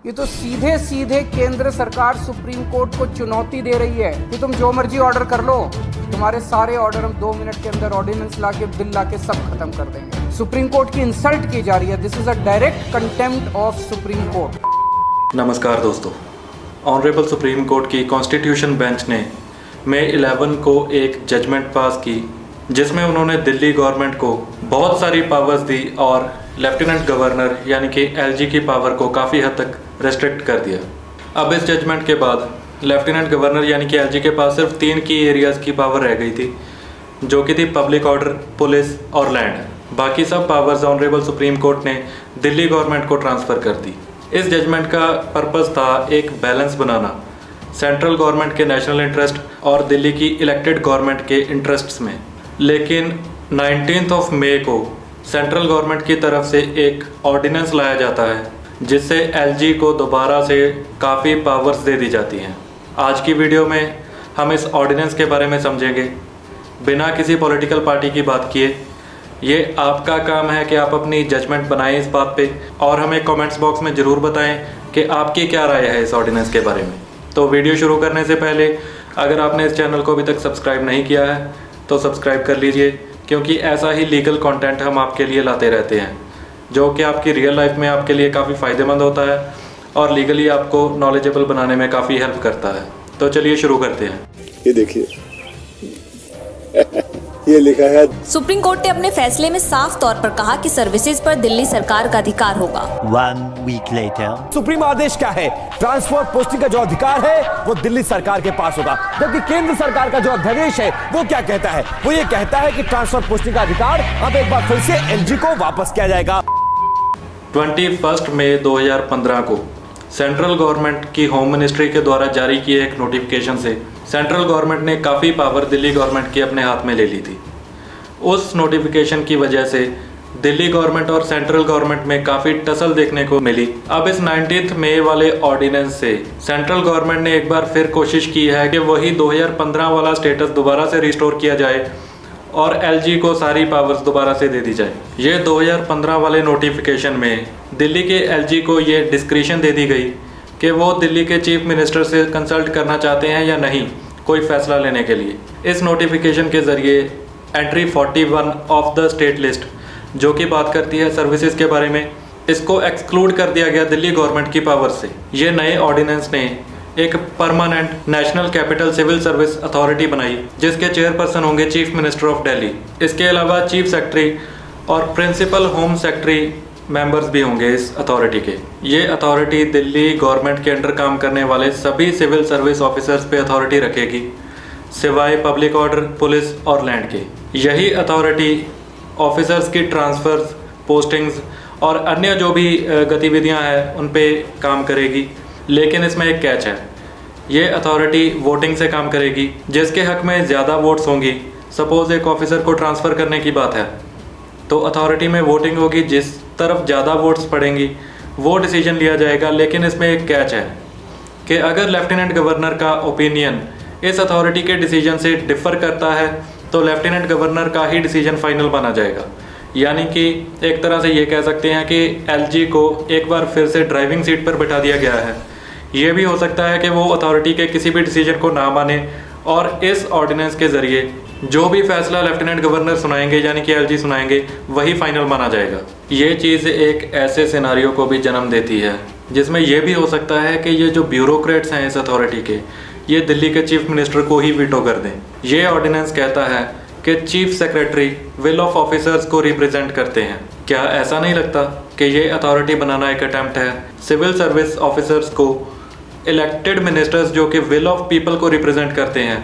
ये तो सीधे सीधे केंद्र सरकार सुप्रीम कोर्ट को चुनौती दे रही है कि तुम जो मर्जी ऑर्डर कर लो, तुम्हारे सारे ऑर्डर हम 2 मिनट के अंदर ऑर्डिनेंस लाके बिल लाके सब खत्म कर देंगे। सुप्रीम कोर्ट की इंसल्ट की जा रही है। This is a direct contempt of supreme court. नमस्कार दोस्तों, ऑनरेबल सुप्रीम कोर्ट की कॉन्स्टिट्यूशन बेंच ने मई 11 को एक जजमेंट पास की जिसमें उन्होंने दिल्ली गवर्नमेंट को बहुत सारी पावर्स दी और लेफ्टिनेंट गवर्नर यानी कि एलजी की पावर को काफ़ी हद तक रेस्ट्रिक्ट कर दिया। अब इस जजमेंट के बाद लेफ्टिनेंट गवर्नर यानी कि एलजी के पास सिर्फ 3 की एरियाज़ की पावर रह गई थी, जो कि थी पब्लिक ऑर्डर, पुलिस और लैंड। बाकी सब पावर्स ऑनरेबल सुप्रीम कोर्ट ने दिल्ली गवर्नमेंट को ट्रांसफ़र कर दी। इस जजमेंट का पर्पज़ था एक बैलेंस बनाना सेंट्रल गवर्नमेंट के नेशनल इंटरेस्ट और दिल्ली की इलेक्टेड गवर्नमेंट के इंटरेस्ट्स में। लेकिन 19 मई को सेंट्रल गवर्नमेंट की तरफ से एक ऑर्डिनेंस लाया जाता है जिससे एलजी को दोबारा से काफ़ी पावर्स दे दी जाती हैं। आज की वीडियो में हम इस ऑर्डिनेंस के बारे में समझेंगे बिना किसी पॉलिटिकल पार्टी की बात किए। ये आपका काम है कि आप अपनी जजमेंट बनाएं इस बात पे और हमें कमेंट्स बॉक्स में ज़रूर बताएं कि आपकी क्या राय है इस ऑर्डिनेंस के बारे में। तो वीडियो शुरू करने से पहले अगर आपने इस चैनल को अभी तक सब्सक्राइब नहीं किया है तो सब्सक्राइब कर लीजिए, क्योंकि ऐसा ही लीगल कंटेंट हम आपके लिए लाते रहते हैं जो कि आपकी रियल लाइफ में आपके लिए काफ़ी फ़ायदेमंद होता है और लीगली आपको नॉलेजेबल बनाने में काफ़ी हेल्प करता है। तो चलिए शुरू करते हैं। ये देखिए ये लिखा है। सुप्रीम कोर्ट ने अपने फैसले में साफ तौर पर कहा कि सर्विसेज पर दिल्ली सरकार का अधिकार होगा। 1 week later, सुप्रीम आदेश क्या है? ट्रांसफर पोस्टिंग का जो अधिकार है वो दिल्ली सरकार के पास होगा, जबकि केंद्र सरकार का जो अध्यादेश है वो क्या कहता है? वो ये कहता है कि ट्रांसफर पोस्टिंग का अधिकार अब एक बार फिर से एलजी को वापस किया जाएगा। 21 मई 2015 को सेंट्रल गवर्नमेंट की होम मिनिस्ट्री के द्वारा जारी किए एक नोटिफिकेशन से सेंट्रल गवर्नमेंट ने काफ़ी पावर दिल्ली गवर्नमेंट की अपने हाथ में ले ली थी। उस नोटिफिकेशन की वजह से दिल्ली गवर्नमेंट और सेंट्रल गवर्नमेंट में काफ़ी टसल देखने को मिली। अब इस 19 मई वाले ऑर्डिनेंस से सेंट्रल गवर्नमेंट ने एक बार फिर कोशिश की है कि वही 2015 वाला स्टेटस दोबारा से रिस्टोर किया जाए और एलजी को सारी पावर्स दोबारा से दे दी जाए। ये 2015 वाले नोटिफिकेशन में दिल्ली के एलजी को ये डिस्क्रिशन दे दी गई कि वो दिल्ली के चीफ मिनिस्टर से कंसल्ट करना चाहते हैं या नहीं कोई फैसला लेने के लिए। इस नोटिफिकेशन के ज़रिए entry 41 of the state list, जो कि बात करती है सर्विसेज के बारे में, इसको एक्सक्लूड कर दिया गया दिल्ली गवर्नमेंट की पावर से। ये नए ऑर्डिनेंस ने एक permanent national capital civil service authority बनाई जिसके चेयरपर्सन होंगे चीफ मिनिस्टर ऑफ दिल्ली। इसके अलावा चीफ सेक्रेटरी और प्रिंसिपल होम सेक्रेटरी मेंबर्स भी होंगे इस अथॉरिटी के। ये अथॉरिटी दिल्ली गवर्नमेंट के अंडर काम करने वाले सभी सिविल सर्विस ऑफिसर्स पे अथॉरिटी रखेगी, सिवाय पब्लिक ऑर्डर, पुलिस और लैंड के। यही अथॉरिटी ऑफिसर्स की ट्रांसफ़र्स, पोस्टिंग्स और अन्य जो भी गतिविधियां हैं उन पे काम करेगी। लेकिन इसमें एक कैच है, ये अथॉरिटी वोटिंग से काम करेगी। जिसके हक में ज़्यादा वोट्स होंगी, सपोज़ एक ऑफिसर को ट्रांसफ़र करने की बात है तो अथॉरिटी में वोटिंग होगी, जिस तरफ ज़्यादा वोट्स पड़ेंगी वो डिसीजन लिया जाएगा। लेकिन इसमें एक कैच है कि अगर लेफ्टिनेंट गवर्नर का ओपिनियन इस अथॉरिटी के डिसीजन से डिफ़र करता है तो लेफ्टिनेंट गवर्नर का ही डिसीजन फाइनल माना जाएगा। यानी कि एक तरह से ये कह सकते हैं कि एलजी को एक बार फिर से ड्राइविंग सीट पर बैठा दिया गया है। ये भी हो सकता है कि वो अथॉरिटी के किसी भी डिसीजन को ना माने और इस ऑर्डिनेंस के ज़रिए जो भी फैसला लेफ्टिनेंट गवर्नर सुनाएंगे यानी कि एलजी सुनाएंगे वही फाइनल माना जाएगा। ये चीज़ एक ऐसे सिनारियो को भी जन्म देती है जिसमें यह भी हो सकता है कि ये जो ब्यूरोक्रेट्स हैं इस अथॉरिटी के, ये दिल्ली के चीफ मिनिस्टर को ही वीटो कर दें। ये ऑर्डिनेंस कहता है कि chief secretary will of officers को रिप्रेजेंट करते हैं। क्या ऐसा नहीं लगता कि ये अथॉरिटी बनाना एक अटैम्प्ट है सिविल सर्विस ऑफिसर्स को इलेक्टेड मिनिस्टर्स जो कि विल ऑफ पीपल को रिप्रेजेंट करते हैं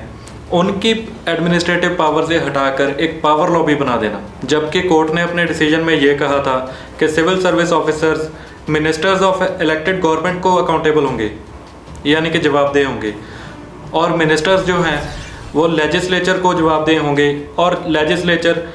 उनकी एडमिनिस्ट्रेटिव पावर से हटाकर एक पावर लॉबी बना देना। जबकि कोर्ट ने अपने डिसीजन में ये कहा था कि civil service officers ministers of elected government को अकाउंटेबल होंगे, यानी कि जवाबदेह होंगे, और मिनिस्टर्स जो हैं वो लेजिस्लेचर को जवाबदेह होंगे और लेजिस्लेचर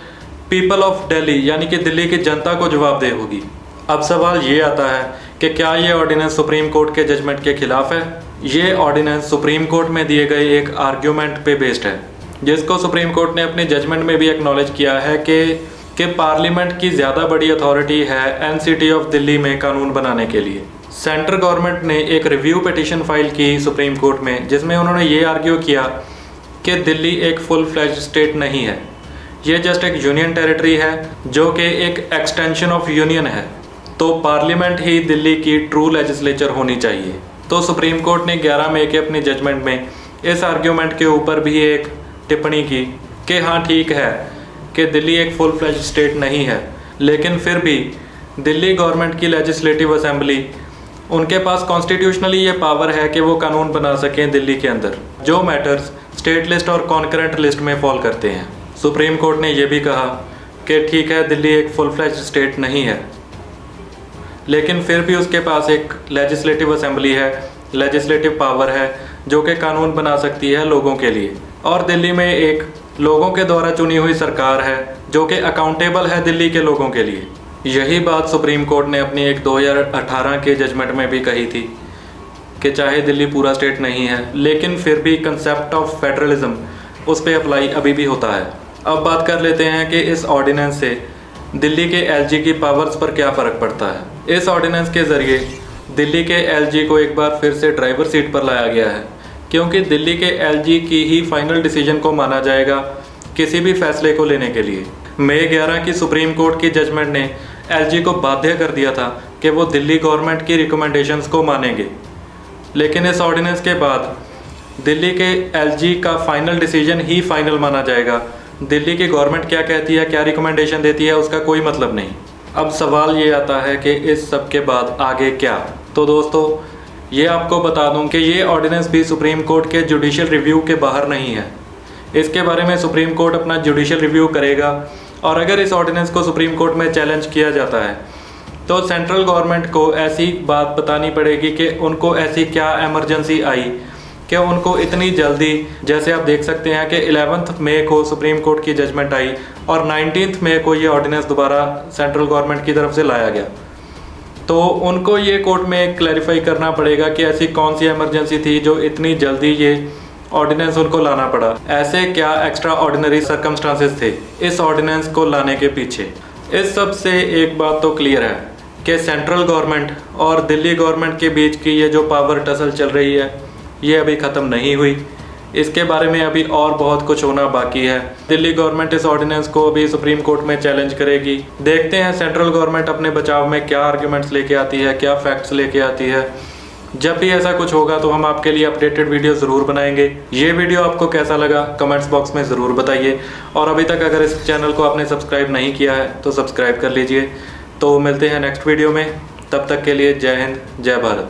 पीपल ऑफ दिल्ली यानी कि दिल्ली की जनता को जवाबदेह होगी। अब सवाल ये आता है कि क्या ये ऑर्डिनेंस सुप्रीम कोर्ट के जजमेंट के खिलाफ है? ये ऑर्डिनेंस सुप्रीम कोर्ट में दिए गए एक आर्ग्यूमेंट पे बेस्ड है, जिसको सुप्रीम कोर्ट ने अपने जजमेंट में भी एक्नॉलेज किया है कि पार्लियामेंट की ज़्यादा बड़ी अथॉरिटी है एनसीटी ऑफ दिल्ली में कानून बनाने के लिए। सेंट्रल गवर्नमेंट ने एक रिव्यू पिटीशन फाइल की सुप्रीम कोर्ट में, जिसमें उन्होंने ये आर्ग्यू किया कि दिल्ली एक फुल फ्लेज्ड स्टेट नहीं है, ये जस्ट एक यूनियन टेरिटरी है जो कि एक एक्सटेंशन ऑफ यूनियन है, तो पार्लियामेंट ही दिल्ली की ट्रू लेजिस्लेचर होनी चाहिए। तो सुप्रीम कोर्ट ने 11 मई के अपनी जजमेंट में इस आर्ग्यूमेंट के ऊपर भी एक टिप्पणी की कि हाँ ठीक है कि दिल्ली एक फुल फ्लेज्ड स्टेट नहीं है, लेकिन फिर भी दिल्ली गवर्नमेंट की लेजिस्लेटिव असेंबली, उनके पास कॉन्स्टिट्यूशनली ये पावर है कि वो कानून बना सकें दिल्ली के अंदर जो मैटर्स स्टेट लिस्ट और कॉन्करेंट लिस्ट में फॉल करते हैं। सुप्रीम कोर्ट ने यह भी कहा कि ठीक है दिल्ली एक फुल फ्लेज्ड स्टेट नहीं है, लेकिन फिर भी उसके पास एक लेजिस्लेटिव असेंबली है, लेजिस्लेटिव पावर है जो कि कानून बना सकती है लोगों के लिए, और दिल्ली में एक लोगों के द्वारा चुनी हुई सरकार है जो कि अकाउंटेबल है दिल्ली के लोगों के लिए। यही बात सुप्रीम कोर्ट ने अपनी एक 2018 के जजमेंट में भी कही थी कि चाहे दिल्ली पूरा स्टेट नहीं है, लेकिन फिर भी कंसेप्ट ऑफ फेडरलिज्म उस पर अप्लाई अभी भी होता है। अब बात कर लेते हैं कि इस ऑर्डिनेंस से दिल्ली के एलजी की पावर्स पर क्या फ़र्क पड़ता है। इस ऑर्डिनेंस के ज़रिए दिल्ली के एलजी को एक बार फिर से ड्राइवर सीट पर लाया गया है, क्योंकि दिल्ली के एलजी की ही फाइनल डिसीजन को माना जाएगा किसी भी फैसले को लेने के लिए। मई 11 की सुप्रीम कोर्ट की जजमेंट ने एलजी को बाध्य कर दिया था कि वो दिल्ली गवर्नमेंट की रिकमेंडेशंस को मानेंगे, लेकिन इस ऑर्डिनेंस के बाद दिल्ली के एलजी का फाइनल डिसीजन ही फाइनल माना जाएगा। दिल्ली की गवर्नमेंट क्या कहती है, क्या रिकमेंडेशन देती है, उसका कोई मतलब नहीं। अब सवाल ये आता है कि इस सब के बाद आगे क्या। तो दोस्तों ये आपको बता दूं कि ये ऑर्डिनेंस भी सुप्रीम कोर्ट के जुडिशियल रिव्यू के बाहर नहीं है। इसके बारे में सुप्रीम कोर्ट अपना जुडिशियल रिव्यू करेगा, और अगर इस ऑर्डिनेंस को सुप्रीम कोर्ट में चैलेंज किया जाता है तो सेंट्रल गवर्नमेंट को ऐसी बात बतानी पड़ेगी कि उनको ऐसी क्या इमरजेंसी आई कि उनको इतनी जल्दी, जैसे आप देख सकते हैं कि 11 मई को सुप्रीम कोर्ट की जजमेंट आई और 19 मई को ये ऑर्डिनेंस दोबारा सेंट्रल गवर्नमेंट की तरफ से लाया गया, तो उनको ये कोर्ट में क्लैरिफाई करना पड़ेगा कि ऐसी कौन सी इमरजेंसी थी जो इतनी जल्दी ये ऑर्डिनेंस उनको लाना पड़ा। ऐसे क्या एक्स्ट्रा ऑर्डिनरी सर्कमस्टांसेस थे इस ऑर्डिनेंस को लाने के पीछे। इस सब से एक बात तो क्लियर है कि सेंट्रल गवर्नमेंट और दिल्ली गवर्नमेंट के बीच की ये जो पावर टसल चल रही है ये अभी ख़त्म नहीं हुई। इसके बारे में अभी और बहुत कुछ होना बाकी है। दिल्ली गवर्नमेंट इस ऑर्डिनेंस को अभी सुप्रीम कोर्ट में चैलेंज करेगी। देखते हैं सेंट्रल गवर्नमेंट अपने बचाव में क्या आर्ग्यूमेंट्स लेके आती है, क्या फैक्ट्स लेके आती है। जब भी ऐसा कुछ होगा तो हम आपके लिए अपडेटेड वीडियो ज़रूर बनाएंगे। ये वीडियो आपको कैसा लगा कमेंट्स बॉक्स में ज़रूर बताइए, और अभी तक अगर इस चैनल को आपने सब्सक्राइब नहीं किया है तो सब्सक्राइब कर लीजिए। तो मिलते हैं नेक्स्ट वीडियो में, तब तक के लिए जय हिंद, जय भारत।